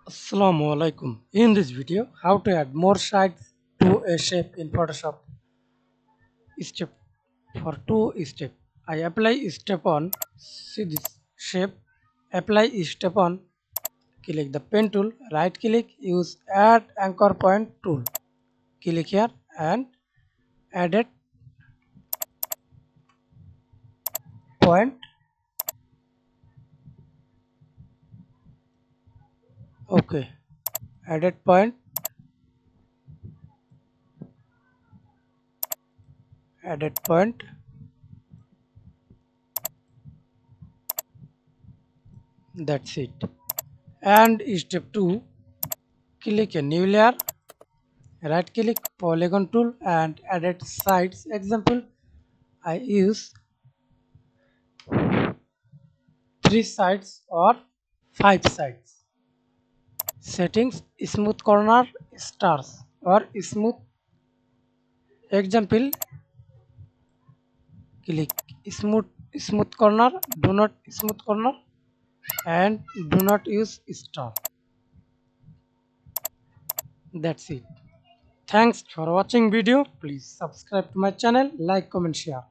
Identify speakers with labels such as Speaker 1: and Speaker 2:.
Speaker 1: Assalamu alaikum. In this video, how to add more sides to a shape in Photoshop. Step for two step. I apply step on. See this shape. Apply step on. Click the pen tool. Right click. Use add anchor point tool. Click here and add it point. Okay. Added point. Added point. That's it. And step two. Click a new layer. Right click polygon tool and edit sides. Example, I use 3 sides or 5 sides. Settings, smooth corner, stars or smooth. Example, click smooth corner, do not smooth corner, and do not use star. That's it. Thanks for watching video. Please subscribe to my channel, like, comment, share.